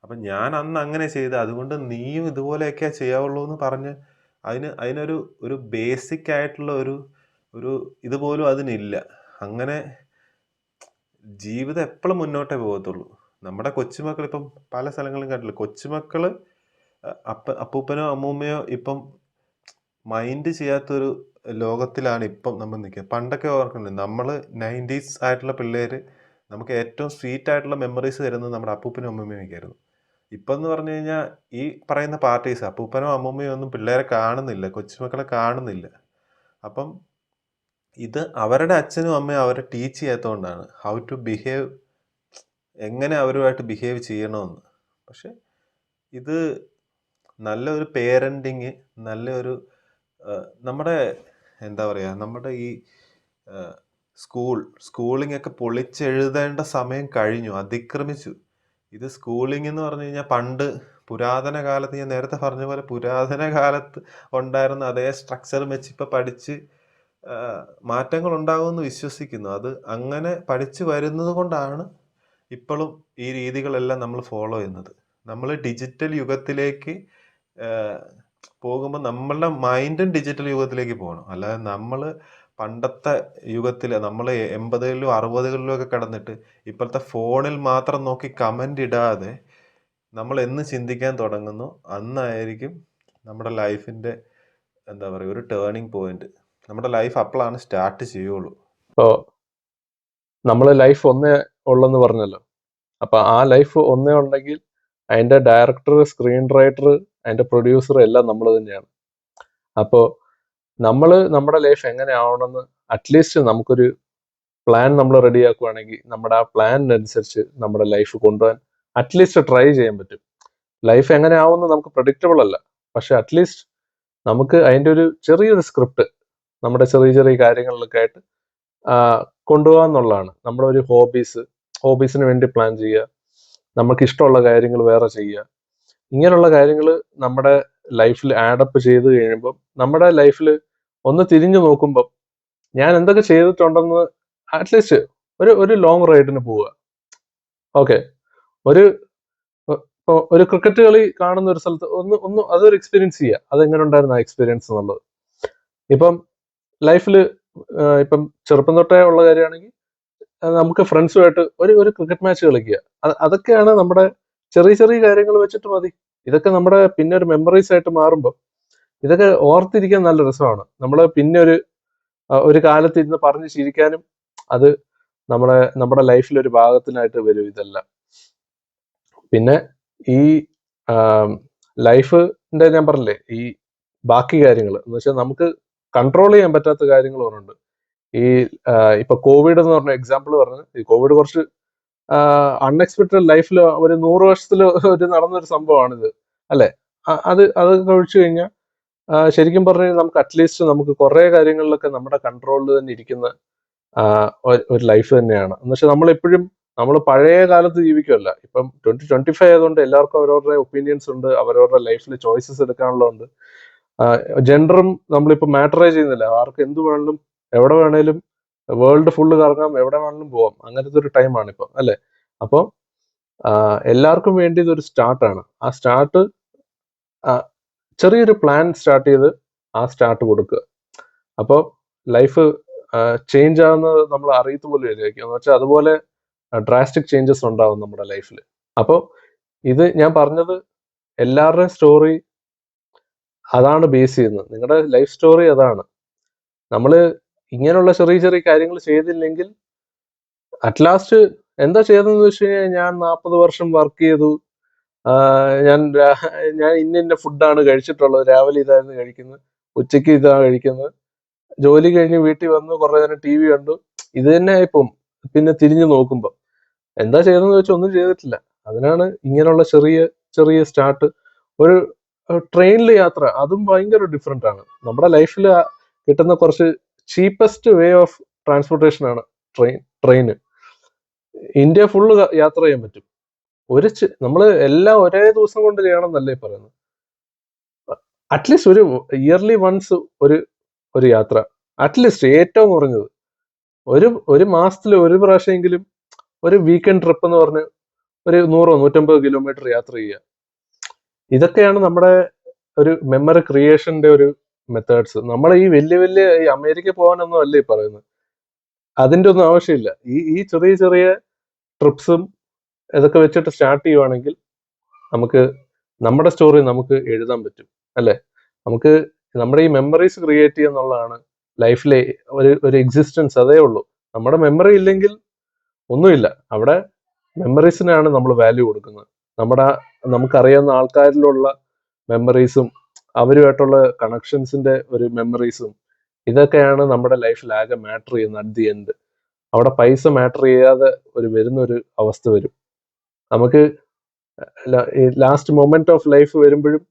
അപ്പം ഞാൻ അന്ന് അങ്ങനെ ചെയ്ത് അതുകൊണ്ട് നീയും ഇതുപോലെയൊക്കെ ചെയ്യാവുള്ളൂ എന്ന് പറഞ്ഞ് അതിനൊരു ബേസിക് ആയിട്ടുള്ള ഒരു ഇതുപോലും അതിനില്ല. അങ്ങനെ ജീവിതം എപ്പോഴും മുന്നോട്ടേ പോകത്തുള്ളൂ. നമ്മുടെ കൊച്ചുമക്കൾ ഇപ്പം പല സ്ഥലങ്ങളിലും കണ്ടില്ല, കൊച്ചുമക്കൾ അപ്പൂപ്പനോ അമ്മൂമ്മയോ ഇപ്പം മൈൻഡ് ചെയ്യാത്തൊരു ലോകത്തിലാണ് ഇപ്പം നമ്മൾ നിൽക്കുന്നത്. പണ്ടൊക്കെ ഓർക്കുന്നുണ്ട്, നമ്മൾ 90s ആയിട്ടുള്ള പിള്ളേർ നമുക്ക് ഏറ്റവും സ്വീറ്റ് ആയിട്ടുള്ള മെമ്മറീസ് തരുന്നത് നമ്മുടെ അപ്പൂപ്പനും അമ്മൂമ്മയൊക്കെ ആയിരുന്നു. ഇപ്പം എന്ന് പറഞ്ഞു കഴിഞ്ഞാൽ ഈ പറയുന്ന പാർട്ടീസ് അപ്പൂപ്പനോ അമ്മൂമ്മയോ ഒന്നും പിള്ളേരെ കാണുന്നില്ല, കൊച്ചുമക്കളെ കാണുന്നില്ല. അപ്പം ഇത് അവരുടെ അച്ഛനും അമ്മയും അവരെ ടീച്ച് ചെയ്യാത്തതുകൊണ്ടാണ് ഹൗ ടു ബിഹേവ്, എങ്ങനെ അവരുമായിട്ട് ബിഹേവ് ചെയ്യണമെന്ന്. പക്ഷെ ഇത് നല്ലൊരു പേരൻറ്റിങ്, നല്ലൊരു നമ്മുടെ എന്താ പറയുക, നമ്മുടെ ഈ സ്കൂളിംഗ് ഒക്കെ പൊളിച്ചെഴുതേണ്ട സമയം കഴിഞ്ഞു, അതിക്രമിച്ചു. ഇത് സ്കൂളിംഗ് എന്ന് പറഞ്ഞു കഴിഞ്ഞാൽ പണ്ട് പുരാതന കാലത്ത്, ഞാൻ നേരത്തെ പറഞ്ഞ പോലെ പുരാതന കാലത്ത് ഉണ്ടായിരുന്ന അതേ സ്ട്രക്ചർ വെച്ച് ഇപ്പം പഠിച്ച് മാറ്റങ്ങൾ ഉണ്ടാകുമെന്ന് വിശ്വസിക്കുന്നു. അത് അങ്ങനെ പഠിച്ചു വരുന്നത് കൊണ്ടാണ് ഇപ്പോഴും ഈ രീതികളെല്ലാം നമ്മൾ ഫോളോ ചെയ്യുന്നത്. നമ്മൾ ഡിജിറ്റൽ യുഗത്തിലേക്ക് പോകുമ്പോൾ നമ്മളുടെ മൈൻഡും ഡിജിറ്റൽ യുഗത്തിലേക്ക് പോകണം. അല്ലാതെ നമ്മൾ പണ്ടത്തെ യുഗത്തിൽ നമ്മൾ 80-കളിലും 60-കളിലും ഒക്കെ കിടന്നിട്ട് ഇപ്പോഴത്തെ ഫോണിൽ മാത്രം നോക്കി കമൻ്റ് ഇടാതെ നമ്മൾ എന്ന് ചിന്തിക്കാൻ തുടങ്ങുന്നു, അന്നായിരിക്കും നമ്മുടെ ലൈഫിൻ്റെ എന്താ പറയുക ഒരു ടേണിംഗ് പോയിന്റ്. നമ്മുടെ ലൈഫ് അപ്പോഴാണ് സ്റ്റാർട്ട് ചെയ്യുള്ളൂ. ഇപ്പോൾ നമ്മൾ ലൈഫ് ഒന്നേ ഉള്ളെന്ന് പറഞ്ഞല്ലോ. അപ്പം ആ ലൈഫ് ഒന്നേ ഉണ്ടെങ്കിൽ അതിൻ്റെ ഡയറക്ടർ, സ്ക്രീൻ റൈറ്റർ, അതിൻ്റെ പ്രൊഡ്യൂസർ എല്ലാം നമ്മൾ തന്നെയാണ്. അപ്പോൾ നമ്മൾ നമ്മുടെ ലൈഫ് എങ്ങനെ ആവണമെന്ന് അറ്റ്ലീസ്റ്റ് നമുക്കൊരു പ്ലാൻ നമ്മൾ റെഡിയാക്കുകയാണെങ്കിൽ നമ്മുടെ ആ പ്ലാനിനനുസരിച്ച് നമ്മുടെ ലൈഫ് കൊണ്ടുപോകാൻ അറ്റ്ലീസ്റ്റ് ട്രൈ ചെയ്യാൻ പറ്റും. ലൈഫ് എങ്ങനെ ആവുമെന്ന് നമുക്ക് പ്രഡിക്റ്റബിൾ അല്ല, പക്ഷെ അറ്റ്ലീസ്റ്റ് നമുക്ക് അതിൻ്റെ ഒരു ചെറിയൊരു സ്ക്രിപ്റ്റ് നമ്മുടെ ചെറിയ ചെറിയ കാര്യങ്ങളിലൊക്കെ ആയിട്ട് കൊണ്ടുപോകാന്നുള്ളതാണ്. നമ്മുടെ ഒരു ഹോബീസിന് വേണ്ടി പ്ലാൻ ചെയ്യുക, നമുക്ക് ഇഷ്ടമുള്ള കാര്യങ്ങൾ വേറെ ചെയ്യുക. ഇങ്ങനെയുള്ള കാര്യങ്ങൾ നമ്മുടെ ലൈഫിൽ ആഡപ്പ് ചെയ്ത് കഴിയുമ്പോൾ നമ്മുടെ ലൈഫിൽ ഒന്ന് തിരിഞ്ഞു നോക്കുമ്പോൾ ഞാൻ എന്തൊക്കെ ചെയ്തിട്ടുണ്ടെന്ന് അറ്റ്ലീസ്റ്റ് ഒരു ലോങ് റൈഡിന് പോവുക. ഓക്കെ, ഒരു ക്രിക്കറ്റ് കളി കാണുന്ന ഒരു സ്ഥലത്ത് ഒന്ന് അതൊരു എക്സ്പീരിയൻസ് ചെയ്യുക. അതെങ്ങനെ ഉണ്ടായിരുന്നു ആ എക്സ്പീരിയൻസ് എന്നുള്ളത്. ഇപ്പം ലൈഫിൽ ഇപ്പം ചെറുപ്പം തൊട്ടേ ഉള്ള കാര്യമാണെങ്കിൽ നമുക്ക് ഫ്രണ്ട്സുമായിട്ട് ഒരു ക്രിക്കറ്റ് മാച്ച് കളിക്കുക. അതൊക്കെയാണ് നമ്മുടെ ചെറിയ ചെറിയ കാര്യങ്ങൾ വെച്ചിട്ട് മതി. ഇതൊക്കെ നമ്മുടെ പിന്നെ ഒരു മെമ്മറീസ് ആയിട്ട് മാറുമ്പോൾ ഇതൊക്കെ ഓർത്തിരിക്കാൻ നല്ല രസമാണ്. നമ്മൾ പിന്നെ ഒരു കാലത്ത് ഇരുന്ന് പറഞ്ഞ് ചിരിക്കാനും അത് നമ്മുടെ ലൈഫിൽ ഒരു ഭാഗത്തിനായിട്ട് വരും ഇതെല്ലാം. പിന്നെ ഈ ലൈഫിന്റെ ഞാൻ പറഞ്ഞില്ലേ, ഈ ബാക്കി കാര്യങ്ങൾ എന്ന് വെച്ചാൽ നമുക്ക് കൺട്രോൾ ചെയ്യാൻ പറ്റാത്ത കാര്യങ്ങൾ പറയുന്നുണ്ട്. ഇപ്പൊ കോവിഡ് എന്ന് പറഞ്ഞ എക്സാമ്പിൾ പറഞ്ഞത്, ഈ കോവിഡ് കുറച്ച് അൺഎക്സ്പെക്ടഡ് ലൈഫിൽ ഒരു 100 വർഷത്തിൽ നടന്നൊരു സംഭവമാണിത് അല്ലെ. അത് ഒഴിച്ചു കഴിഞ്ഞാൽ ശരിക്കും പറഞ്ഞു കഴിഞ്ഞാൽ നമുക്ക് അറ്റ്ലീസ്റ്റ് നമുക്ക് കുറെ കാര്യങ്ങളിലൊക്കെ നമ്മുടെ കൺട്രോളിൽ തന്നെ ഇരിക്കുന്ന ഒരു ലൈഫ് തന്നെയാണ്. എന്ന് വെച്ചാൽ നമ്മൾ പഴയ കാലത്ത് ജീവിക്കുമല്ല. ഇപ്പം 2025 ആയതുകൊണ്ട് എല്ലാവർക്കും അവരവരുടെ ഒപ്പീനിയൻസ് ഉണ്ട്, അവരവരുടെ ലൈഫിൽ ചോയ്സസ് എടുക്കാനുള്ളതുണ്ട്. ജെൻഡറും നമ്മളിപ്പോ മാറ്ററൈസ് ചെയ്യുന്നില്ല. ആർക്ക് എന്ത് വേണമെങ്കിലും എവിടെ വേണേലും വേൾഡ് ഫുള്ള് കറങ്ങാം, എവിടെ വേണമെങ്കിലും പോവാം. അങ്ങനത്തെ ഒരു ടൈമാണ് ഇപ്പൊ അല്ലെ. അപ്പോൾ എല്ലാവർക്കും വേണ്ടി ഇതൊരു സ്റ്റാർട്ടാണ്. ആ സ്റ്റാർട്ട് ചെറിയൊരു പ്ലാൻ സ്റ്റാർട്ട് ചെയ്ത് ആ സ്റ്റാർട്ട് കൊടുക്കുക. അപ്പോൾ ലൈഫ് ചേഞ്ച് ആവുന്നത് നമ്മൾ അറിയത്ത് പോലും ഇല്ലായിരിക്കും. എന്ന് വെച്ചാൽ അതുപോലെ ഡ്രാസ്റ്റിക് ചേഞ്ചസ് ഉണ്ടാവും നമ്മുടെ ലൈഫിൽ. അപ്പോൾ ഇത് ഞാൻ പറഞ്ഞത് എല്ലാവരുടെയും സ്റ്റോറി അതാണ് ബേസ് ചെയ്യുന്നത്. നിങ്ങളുടെ ലൈഫ് സ്റ്റോറി അതാണ്. നമ്മൾ ഇങ്ങനെയുള്ള ചെറിയ ചെറിയ കാര്യങ്ങൾ ചെയ്തില്ലെങ്കിൽ അറ്റ് ലാസ്റ്റ് എന്താ ചെയ്തതെന്ന് വെച്ച് കഴിഞ്ഞാൽ ഞാൻ 40 വർഷം വർക്ക് ചെയ്തു, ഞാൻ ഇന്ന ഫുഡാണ് കഴിച്ചിട്ടുള്ളത്, രാവിലെ ഇതായിരുന്നു കഴിക്കുന്നത്, ഉച്ചയ്ക്ക് ഇതാണ് കഴിക്കുന്നത്, ജോലി കഴിഞ്ഞ് വീട്ടിൽ വന്നു കുറേ നേരം TV കണ്ടു, ഇത് തന്നെ ഇപ്പം. പിന്നെ തിരിഞ്ഞു നോക്കുമ്പോൾ എന്താ ചെയ്തതെന്ന് വെച്ചാൽ ഒന്നും ചെയ്തിട്ടില്ല. അതിനാണ് ഇങ്ങനെയുള്ള ചെറിയ ചെറിയ സ്റ്റാർട്ട്. ഒരു ട്രെയിനിൽ യാത്ര, അതും ഭയങ്കര ഡിഫറെന്റ് ആണ്. നമ്മുടെ ലൈഫിൽ കിട്ടുന്ന കുറച്ച് ചീപ്പസ്റ്റ് വേ ഓഫ് ട്രാൻസ്പോർട്ടേഷൻ ആണ് ട്രെയിന്. ഇന്ത്യ ഫുള്ള് യാത്ര ചെയ്യാൻ പറ്റും. നമ്മൾ എല്ലാം ഒരേ ദിവസം കൊണ്ട് ചെയ്യണം എന്നല്ലേ പറയുന്നത്. അറ്റ്ലീസ്റ്റ് ഒരു ഇയർലി വൺസ് ഒരു യാത്ര, അറ്റ്ലീസ്റ്റ് ഏറ്റവും കുറഞ്ഞത് ഒരു മാസത്തിൽ ഒരു പ്രാവശ്യമെങ്കിലും ഒരു വീക്കെൻഡ് ട്രിപ്പ് എന്ന് പറഞ്ഞ് ഒരു 100-150 കിലോമീറ്റർ യാത്ര ചെയ്യുക. ഇതൊക്കെയാണ് നമ്മുടെ ഒരു മെമ്മറി ക്രിയേഷന്റെ ഒരു മെത്തേഡ്സ്. നമ്മൾ ഈ വലിയ ഈ അമേരിക്ക പോകാനൊന്നും അല്ലേ പറയുന്നത്. അതിന്റെ ഒന്നും ആവശ്യമില്ല. ഈ ചെറിയ ചെറിയ ട്രിപ്സും ഇതൊക്കെ വെച്ചിട്ട് സ്റ്റാർട്ട് ചെയ്യുവാണെങ്കിൽ നമുക്ക് നമ്മുടെ സ്റ്റോറി നമുക്ക് എഴുതാൻ പറ്റും അല്ലെ. നമുക്ക് നമ്മുടെ ഈ മെമ്മറീസ് ക്രിയേറ്റ് ചെയ്യുക എന്നുള്ളതാണ് ലൈഫിലെ ഒരു എക്സിസ്റ്റൻസ്. അതേ ഉള്ളൂ. നമ്മുടെ മെമ്മറി ഇല്ലെങ്കിൽ ഒന്നുമില്ല. അവിടെ മെമ്മറീസിനാണ് നമ്മൾ വാല്യൂ കൊടുക്കുന്നത്. നമുക്കറിയാവുന്ന ആൾക്കാരിലുള്ള മെമ്മറീസും അവരുമായിട്ടുള്ള കണക്ഷൻസിന്റെ ഒരു മെമ്മറീസും ഇതൊക്കെയാണ് നമ്മുടെ ലൈഫിൽ ആകെ മാറ്റർ ചെയ്യുന്നത്. അറ്റ് ദി എൻഡ് അവിടെ പൈസ മാറ്റർ ചെയ്യാതെ വരുന്നൊരു അവസ്ഥ വരും. നമുക്ക് ലാസ്റ്റ് മൊമെന്റ് ഓഫ് ലൈഫ് വരുമ്പോഴും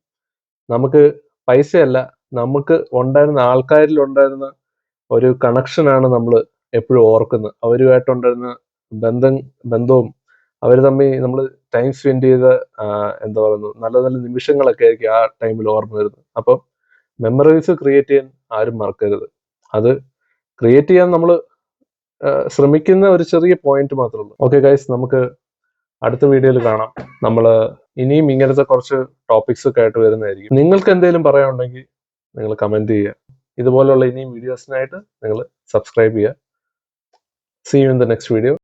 നമുക്ക് പൈസയല്ല, നമുക്ക് ഉണ്ടായിരുന്ന ആൾക്കാരിൽ ഉണ്ടായിരുന്ന ഒരു കണക്ഷനാണ് നമ്മൾ എപ്പോഴും ഓർക്കുന്നത്. അവരുമായിട്ടുണ്ടായിരുന്ന ബന്ധവും അവർ തമ്മിൽ നമ്മൾ ടൈം സ്പെൻഡ് ചെയ്ത എന്താ പറയുന്നത് നല്ല നല്ല നിമിഷങ്ങളൊക്കെ ആയിരിക്കും ആ ടൈമിൽ ഓർമ്മ വരുന്നത്. അപ്പം മെമ്മറീസ് ക്രിയേറ്റ് ചെയ്യാൻ ആരും മറക്കരുത്. അത് ക്രിയേറ്റ് ചെയ്യാൻ നമ്മൾ ശ്രമിക്കുന്ന ഒരു ചെറിയ പോയിന്റ് മാത്രമേ ഉള്ളൂ. ഓക്കെ ഗൈസ്, നമുക്ക് അടുത്ത വീഡിയോയിൽ കാണാം. നമ്മൾ ഇനിയും ഇങ്ങനത്തെ കുറച്ച് ടോപ്പിക്സ് ഒക്കെ ആയിട്ട് വരുന്നതായിരിക്കും. നിങ്ങൾക്ക് എന്തെങ്കിലും പറയാനുണ്ടെങ്കിൽ നിങ്ങൾ കമന്റ് ചെയ്യുക. ഇതുപോലുള്ള ഇനിയും വീഡിയോസിനായിട്ട് നിങ്ങൾ സബ്സ്ക്രൈബ് ചെയ്യുക. See you in the next video.